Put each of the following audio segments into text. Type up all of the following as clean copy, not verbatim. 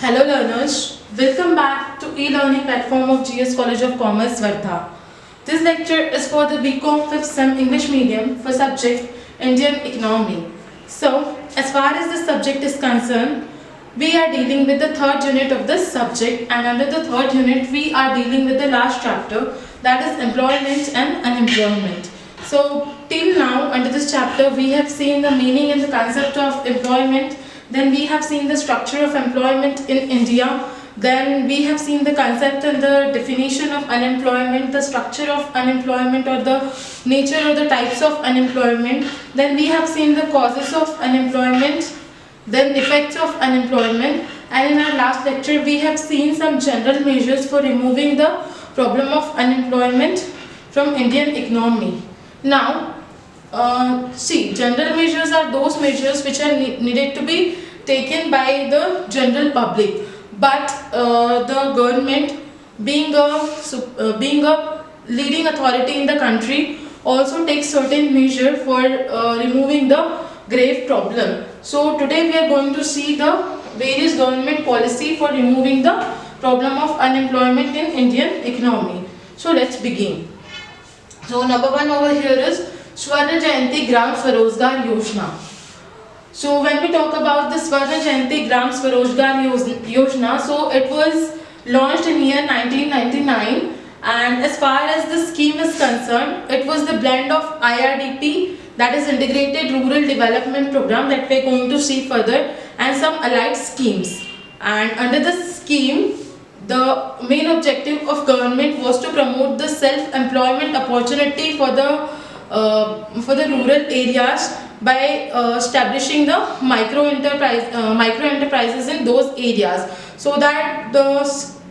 Hello learners, welcome back to e-learning platform of GS College of Commerce, Wardha. This lecture is for the BCom 5th Sem English Medium for subject Indian Economy. So, as far as the subject is concerned, we are dealing with the third unit of this subject, and under the third unit we are dealing with the last chapter, that is employment and unemployment. So, till now under this chapter we have seen the meaning and the concept of employment. Then we have seen the structure of employment in India. Then we have seen the concept and the definition of unemployment, the structure of unemployment or the nature or the types of unemployment. Then we have seen the causes of unemployment, then effects of unemployment. And in our last lecture we have seen some general measures for removing the problem of unemployment from Indian economy. Now, general measures are those measures which are needed to be taken by the general public, but the government, being a leading authority in the country, also takes certain measure for removing the grave problem. So today we are going to see the various government policy for removing the problem of unemployment in Indian economy. So let's begin. So number one over here is Swarna Jayanti Gram Swarojgar Yojana. So when we talk about the Swarna Jayanti Gram Swarojgar Yojana, so it was launched in year 1999, and as far as the scheme is concerned, it was the blend of IRDP, that is Integrated Rural Development Program, that we are going to see further, and some allied schemes. And under this scheme, the main objective of government was to promote the self-employment opportunity for the rural areas by establishing the micro enterprises in those areas, so that the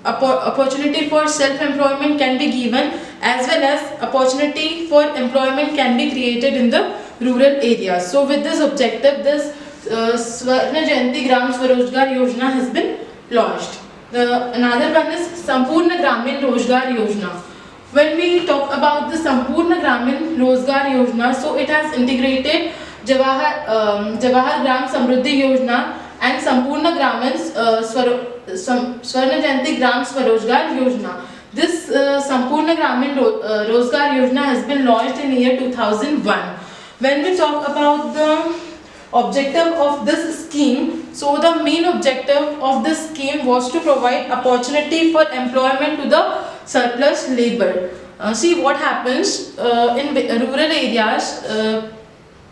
opportunity for self-employment can be given, as well as opportunity for employment can be created in the rural areas. So with this objective, this Swarna Jayanti Gram Swarojgar Yojana has been launched. Another one is Sampurna Gramin Rozgar Yojana. When we talk about the Sampurna Gramin Rozgar Yojana, so it has integrated Jawahar Gram Samruddhi Yojana and Sampurna Gramin Swarna Jayanti Gram Swarojgar Yojana. This Sampurna Gramin Rozgar Yojana has been launched in year 2001. When we talk about the objective of this scheme, so the main objective of this scheme was to provide opportunity for employment to the surplus labor. See what happens in rural areas.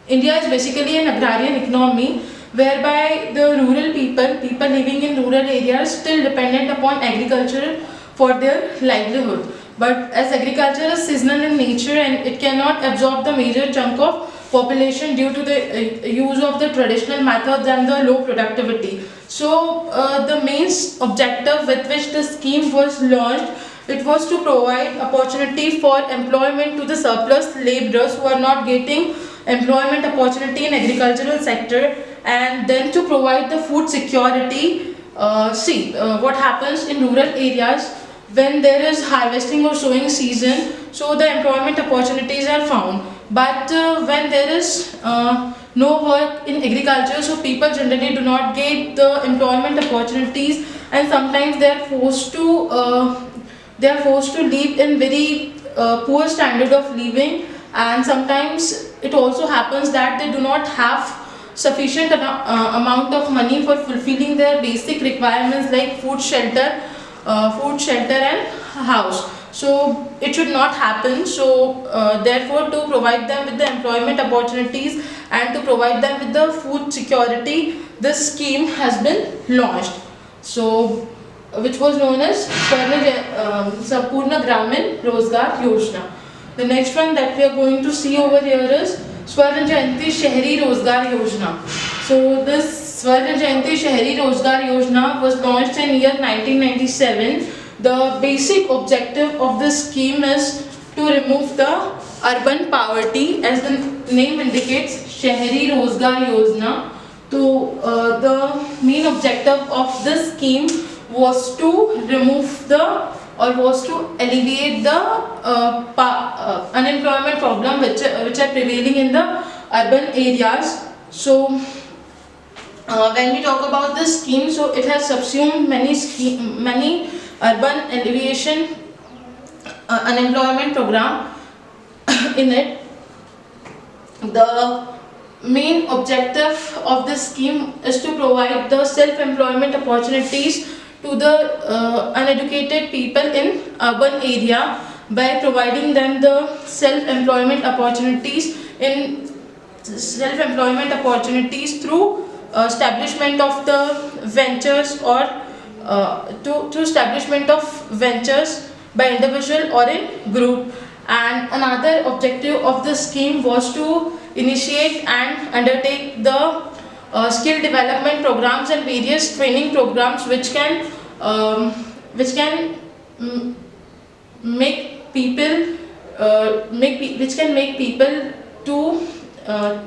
India is basically an agrarian economy, whereby the rural people living in rural areas still dependent upon agriculture for their livelihood. But as agriculture is seasonal in nature and it cannot absorb the major chunk of population due to the use of the traditional methods and the low productivity. So the main objective with which the scheme was launched, it was to provide opportunity for employment to the surplus laborers who are not getting employment opportunity in agricultural sector, and then to provide the food security. What happens in rural areas when there is harvesting or sowing season, so the employment opportunities are found. But when there is no work in agriculture, so people generally do not get the employment opportunities, and sometimes they are forced to live in very poor standard of living, and sometimes it also happens that they do not have sufficient amount of money for fulfilling their basic requirements like food, shelter and house. So it should not happen. So therefore, to provide them with the employment opportunities and to provide them with the food security, this scheme has been launched. So which was known as Sampurna Gramin Rozgar Yojana. The next one that we are going to see over here is Swarna Jayanti Shahri Rozgar Yojana. So this Swarna Jayanti Shahri Rozgar Yojana was launched in year 1997. The basic objective of this scheme is to remove the urban poverty, as the name indicates, Shahri Rozgar Yojana. So the main objective of this scheme was to alleviate the unemployment problem which are prevailing in the urban areas. So When we talk about this scheme, so it has subsumed many urban alleviation unemployment program in it. The main objective of this scheme is to provide the self-employment opportunities to the uneducated people in urban area by providing them the self-employment opportunities through establishment of the ventures or to establishment of ventures by individual or in group. And another objective of the scheme was to initiate and undertake the skill development programs and various training programs which can make people which can make people to uh,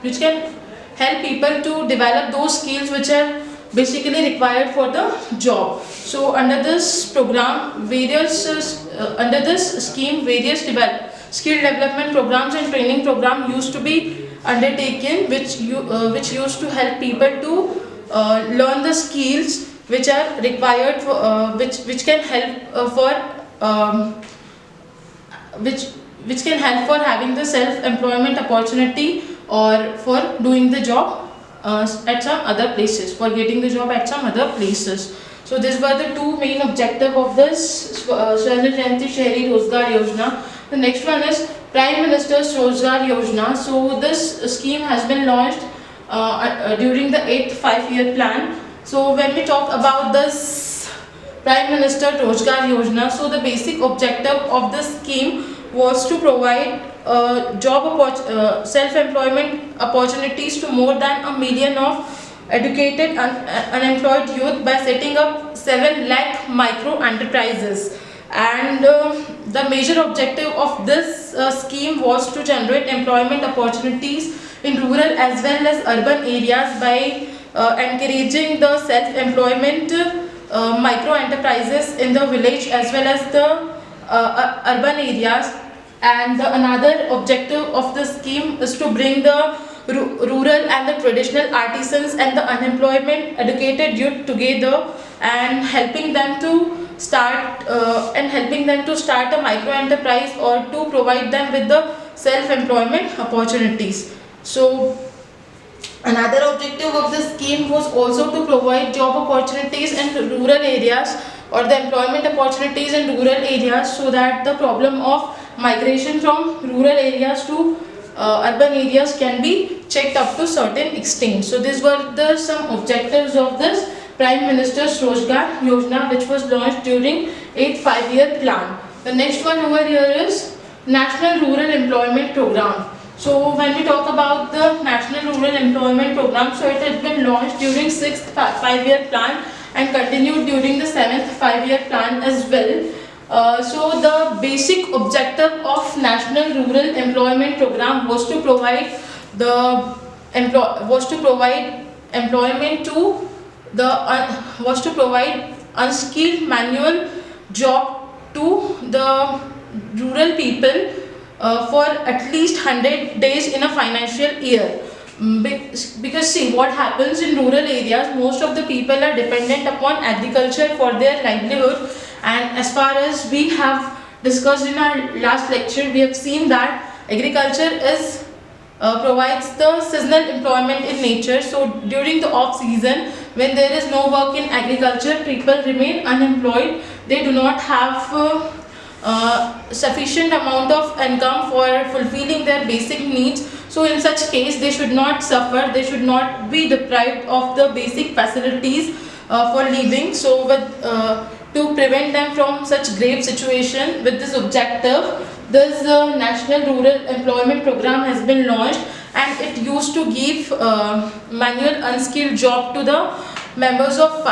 which can help people to develop those skills which are basically required for the job. So under this program, under this scheme, various skill development programs and training program used to be undertaken, which used to help people to learn the skills which are required for which can help for which which can help for having the self employment opportunity or for doing the job at some other places, for getting the job at some other places. So these were the two main objective of this Swarna Jayanti Shahri Rozgar Yojana. The next one is Prime Minister's Rozgar Yojana. So this scheme has been launched during the 8th 5-year plan. So when we talk about this Prime Minister Rozgar Yojana, so the basic objective of this scheme was to provide self-employment opportunities to more than 1 million of educated unemployed youth by setting up 7 lakh micro enterprises. And the major objective of this scheme was to generate employment opportunities in rural as well as urban areas by encouraging the self-employment micro enterprises in the village as well as the urban areas. And another objective of the scheme is to bring the rural and the traditional artisans and the unemployment educated youth together and helping them to start a micro enterprise or to provide them with the self employment opportunities. So another objective of the scheme was also to provide job opportunities in rural areas or the employment opportunities in rural areas, so that the problem of migration from rural areas to urban areas can be checked up to certain extent. So these were the some objectives of this Prime Minister's Rozgar Yojana, which was launched during 8th 5-year plan. The next one over here is National Rural Employment Program. So when we talk about the National Rural Employment Program, so it has been launched during 6th 5-year plan and continued during the 7th 5-year plan as well. So the basic objective of National Rural Employment Program was to provide employment to unskilled manual job to the rural people for at least 100 days in a financial year. Because see what happens in rural areas, most of the people are dependent upon agriculture for their livelihood, and as far as we have discussed in our last lecture, we have seen that agriculture is provides the seasonal employment in nature. So during the off season, when there is no work in agriculture, people remain unemployed. They do not have sufficient amount of income for fulfilling their basic needs. So in such case, they should not suffer, they should not be deprived of the basic facilities for living. So to prevent them from such grave situation, with this objective, this National Rural Employment Program has been launched, and it used to give manual unskilled job to the members of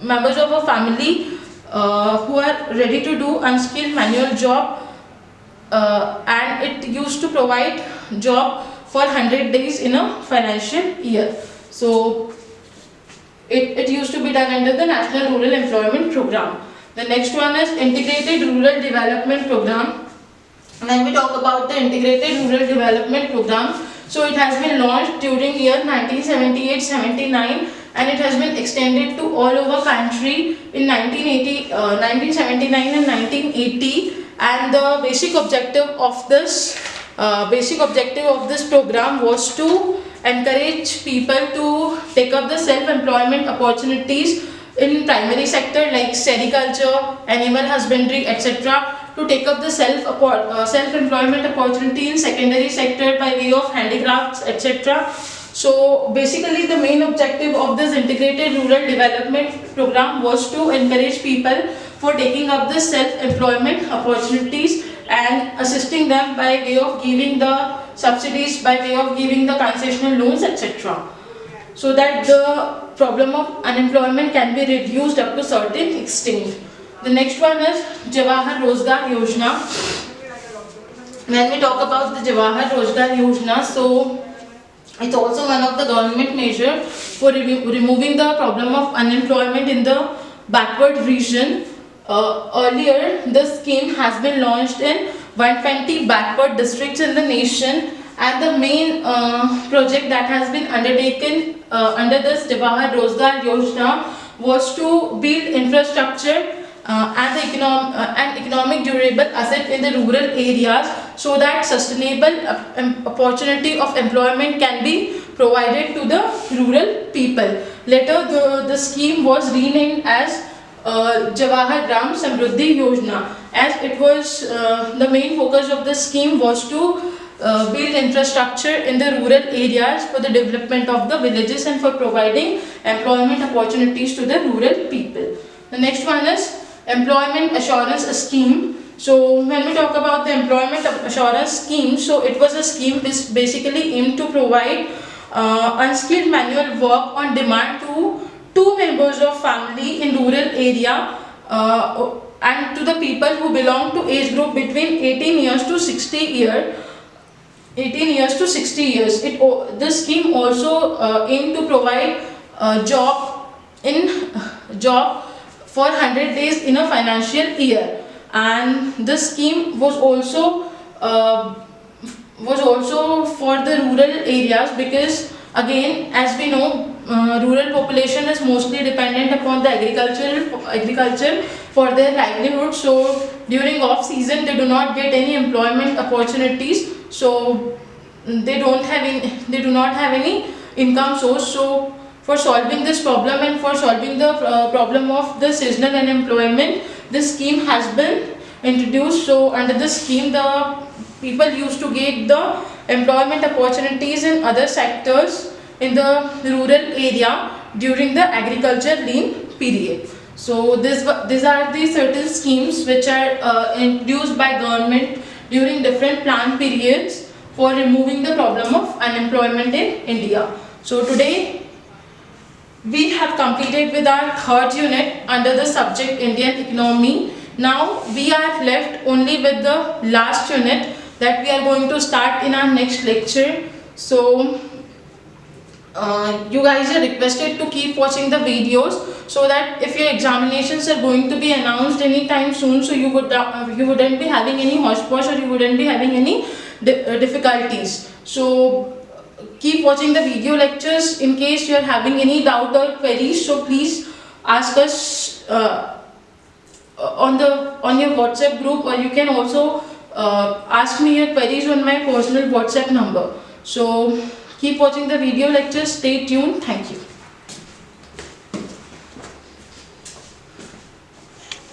members of a family who are ready to do unskilled manual job, and it used to provide job for 100 days in a financial year. So it used to be done under the National Rural Employment Program. The next one is Integrated Rural Development Program. When we talk about the Integrated Rural Development Program, so it has been launched during year 1978-79 and it has been extended to all over country in 1979 and 1980. And the basic objective of this program was to encourage people to take up the self-employment opportunities in primary sector like sericulture, animal husbandry, etc. to take up the self-employment opportunity in secondary sector by way of handicrafts, etc. So basically the main objective of this integrated rural development program was to encourage people for taking up the self-employment opportunities and assisting them by way of giving the subsidies, by way of giving the concessional loans, etc. So that the problem of unemployment can be reduced up to certain extent. The next one is Jawahar Rozgar Yojana. When we talk about the Jawahar Rozgar Yojana, so it's also one of the government measure for removing the problem of unemployment in the backward region. Earlier, this scheme has been launched in 120 backward districts in the nation, and the main project that has been undertaken under this Jawahar Rozgar Yojana was to build infrastructure and economic durable asset in the rural areas so that sustainable opportunity of employment can be provided to the rural people. Later, the scheme was renamed as Jawahar Gram Samruddhi Yojana, as it was the main focus of the scheme was to build infrastructure in the rural areas for the development of the villages and for providing employment opportunities to the rural people. The next one is Employment Assurance Scheme. So when we talk about the Employment Assurance Scheme, so it was a scheme which basically aimed to provide unskilled manual work on demand to two members of family in rural area and to the people who belong to age group between 18 years to 60 years. 18 years to 60 years. This scheme also aimed to provide job for 100 days in a financial year, and this scheme was also for the rural areas because again, as we know, rural population is mostly dependent upon the agriculture for their livelihood. So during off season they do not get any employment opportunities, so they do not have any income source. So for solving this problem and for solving the problem of the seasonal unemployment, this scheme has been introduced. So under this scheme, the people used to get the employment opportunities in other sectors in the rural area during the agriculture lean period. So these are the certain schemes which are introduced by government during different plan periods for removing the problem of unemployment in India. So today we have completed with our third unit under the subject Indian economy. Now we are left only with the last unit that we are going to start in our next lecture. So you guys are requested to keep watching the videos so that if your examinations are going to be announced anytime soon, so you wouldn't be having any hodgepodge or you wouldn't be having any difficulties. So keep watching the video lectures. In case you are having any doubt or queries, so please ask us on your WhatsApp group, or you can also ask me your queries on my personal WhatsApp number. So keep watching the video lectures. Stay tuned. Thank you.